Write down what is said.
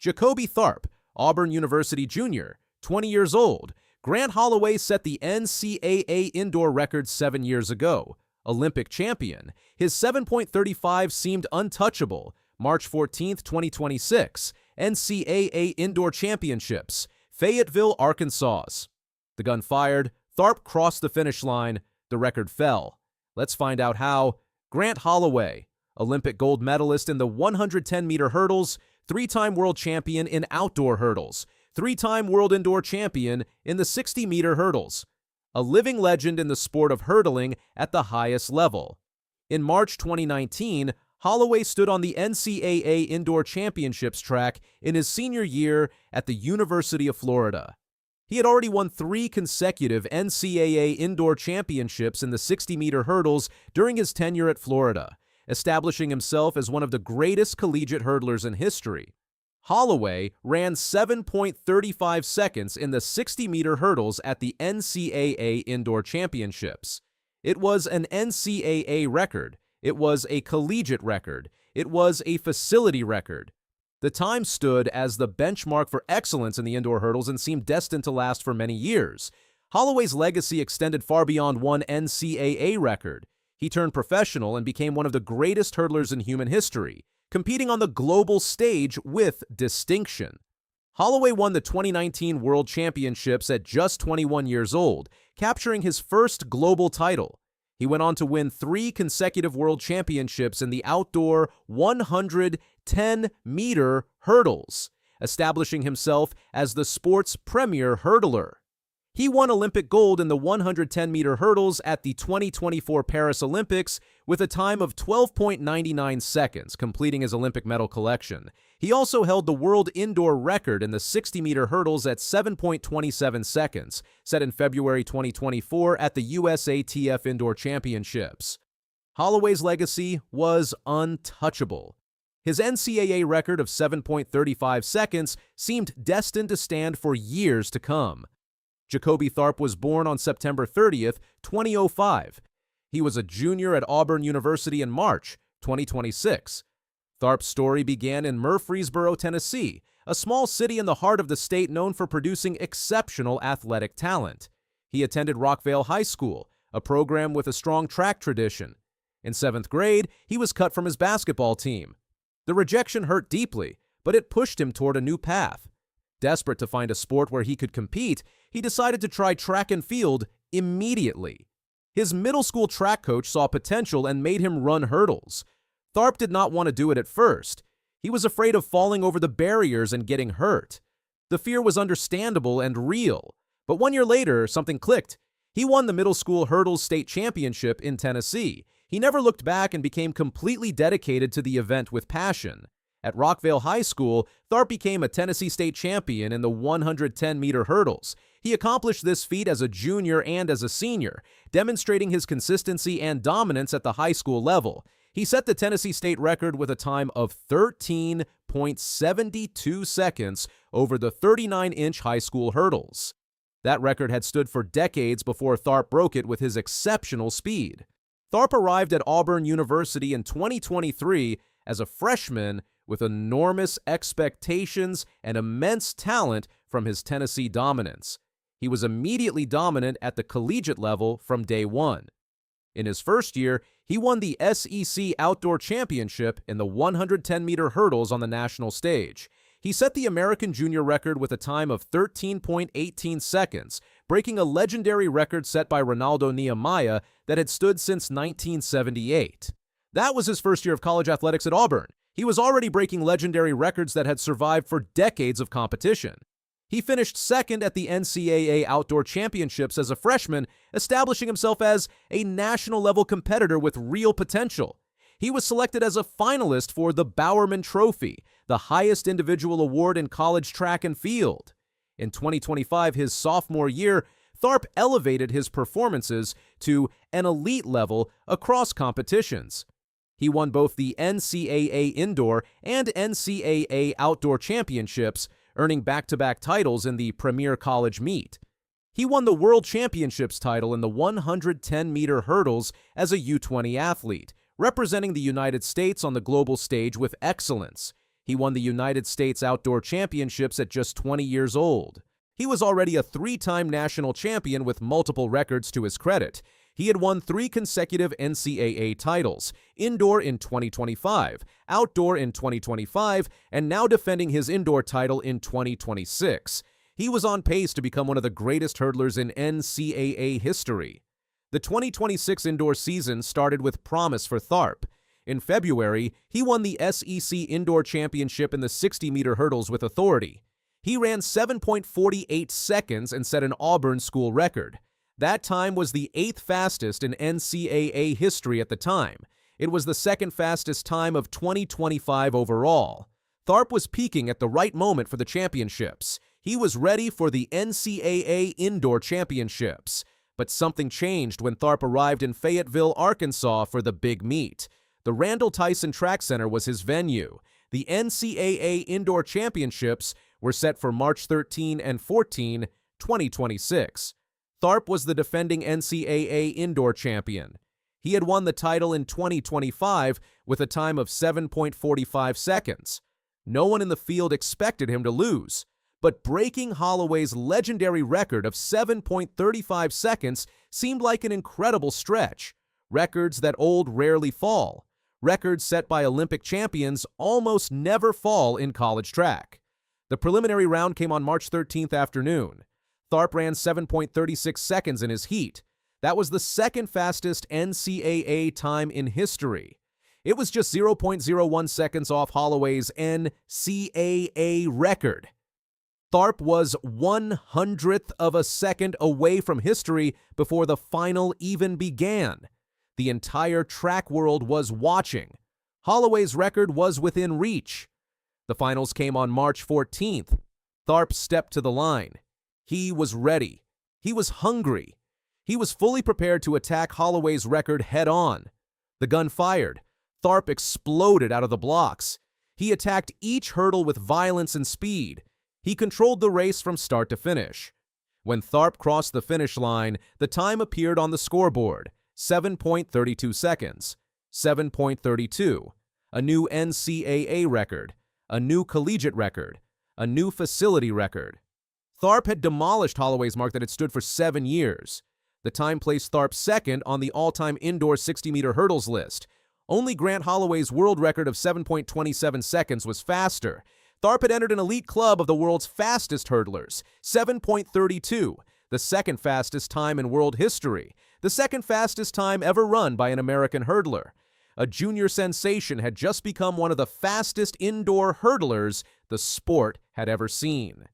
Jacoby Tharp, Auburn University junior, 20 years old. Grant Holloway set the NCAA indoor record 7 years ago. Olympic champion. His 7.35 seemed untouchable. March 14, 2026. NCAA Indoor Championships. Fayetteville, Arkansas. The gun fired. Tharp crossed the finish line. The record fell. Let's find out how. Grant Holloway, Olympic gold medalist in the 110-meter hurdles, 3-time world champion in outdoor hurdles, 3-time world indoor champion in the 60-meter hurdles, a living legend in the sport of hurdling at the highest level. In March 2019, Holloway stood on the NCAA Indoor Championships track in his senior year at the University of Florida. He had already won 3 consecutive NCAA Indoor Championships in the 60-meter hurdles during his tenure at Florida, establishing himself as one of the greatest collegiate hurdlers in history. Holloway ran 7.35 seconds in the 60-meter hurdles at the NCAA Indoor Championships. It was an NCAA record. It was a collegiate record. It was a facility record. The time stood as the benchmark for excellence in the indoor hurdles and seemed destined to last for many years. Holloway's legacy extended far beyond one NCAA record. He turned professional and became one of the greatest hurdlers in human history, competing on the global stage with distinction. Holloway won the 2019 World Championships at just 21 years old, capturing his first global title. He went on to win 3 consecutive World Championships in the outdoor 110-meter hurdles, establishing himself as the sport's premier hurdler. He won Olympic gold in the 110-meter hurdles at the 2024 Paris Olympics with a time of 12.99 seconds, completing his Olympic medal collection. He also held the world indoor record in the 60-meter hurdles at 7.27 seconds, set in February 2024 at the USATF Indoor Championships. Holloway's legacy was untouchable. His NCAA record of 7.35 seconds seemed destined to stand for years to come. Jacoby Tharp was born on September 30th, 2005. He was a junior at Auburn University in March 2026. Tharp's story began in Murfreesboro, Tennessee, a small city in the heart of the state known for producing exceptional athletic talent. He attended Rockvale High School, a program with a strong track tradition. In 7th grade, he was cut from his basketball team. The rejection hurt deeply, but it pushed him toward a new path. Desperate to find a sport where he could compete, he decided to try track and field immediately. His middle school track coach saw potential and made him run hurdles. Tharp did not want to do it at first. He was afraid of falling over the barriers and getting hurt. The fear was understandable and real, but 1 year later, something clicked. He won the middle school hurdles state championship in Tennessee. He never looked back and became completely dedicated to the event with passion. At Rockvale High School, Tharp became a Tennessee state champion in the 110-meter hurdles. He accomplished this feat as a junior and as a senior, demonstrating his consistency and dominance at the high school level. He set the Tennessee state record with a time of 13.72 seconds over the 39-inch high school hurdles. That record had stood for decades before Tharp broke it with his exceptional speed. Tharp arrived at Auburn University in 2023 as a freshman with enormous expectations and immense talent from his Tennessee dominance. He was immediately dominant at the collegiate level from day one. In his first year, he won the SEC Outdoor Championship in the 110-meter hurdles on the national stage. He set the American junior record with a time of 13.18 seconds, breaking a legendary record set by Ronaldo Nehemiah that had stood since 1978. That was his first year of college athletics at Auburn. He was already breaking legendary records that had survived for decades of competition. He finished second at the NCAA Outdoor Championships as a freshman, establishing himself as a national-level competitor with real potential. He was selected as a finalist for the Bowerman Trophy, the highest individual award in college track and field. In 2025, his sophomore year, Tharp elevated his performances to an elite level across competitions. He won both the NCAA Indoor and NCAA Outdoor Championships, earning back-to-back titles in the Premier College meet. He won the World Championships title in the 110-meter hurdles as a U20 athlete, representing the United States on the global stage with excellence. He won the United States Outdoor Championships at just 20 years old. He was already a three-time national champion with multiple records to his credit. He had won 3 consecutive NCAA titles, indoor in 2025, outdoor in 2025, and now defending his indoor title in 2026. He was on pace to become one of the greatest hurdlers in NCAA history. The 2026 indoor season started with promise for Tharp. In February, he won the SEC Indoor Championship in the 60-meter hurdles with authority. He ran 7.48 seconds and set an Auburn school record. That time was the 8th fastest in NCAA history at the time. It was the 2nd fastest time of 2025 overall. Tharp was peaking at the right moment for the championships. He was ready for the NCAA Indoor Championships. But something changed when Tharp arrived in Fayetteville, Arkansas for the big meet. The Randall Tyson Track Center was his venue. The NCAA Indoor Championships were set for March 13 and 14, 2026. Tharp was the defending NCAA Indoor Champion. He had won the title in 2025 with a time of 7.45 seconds. No one in the field expected him to lose, but breaking Holloway's legendary record of 7.35 seconds seemed like an incredible stretch. Records that old rarely fall. Records set by Olympic champions almost never fall in college track. The preliminary round came on March 13th afternoon. Tharp ran 7.36 seconds in his heat. That was the 2nd fastest NCAA time in history. It was just 0.01 seconds off Holloway's NCAA record. Tharp was 1/100th of a second away from history before the final even began. The entire track world was watching. Holloway's record was within reach. The finals came on March 14th. Tharp stepped to the line. He was ready. He was hungry. He was fully prepared to attack Holloway's record head-on. The gun fired. Tharp exploded out of the blocks. He attacked each hurdle with violence and speed. He controlled the race from start to finish. When Tharp crossed the finish line, the time appeared on the scoreboard, 7.32 seconds, 7.32, a new NCAA record, a new collegiate record, a new facility record. Tharp had demolished Holloway's mark that had stood for 7 years. The time placed Tharp second on the all-time indoor 60-meter hurdles list. Only Grant Holloway's world record of 7.27 seconds was faster. Tharp had entered an elite club of the world's fastest hurdlers, 7.32, the 2nd fastest time in world history, the 2nd fastest time ever run by an American hurdler. A junior sensation had just become one of the fastest indoor hurdlers the sport had ever seen.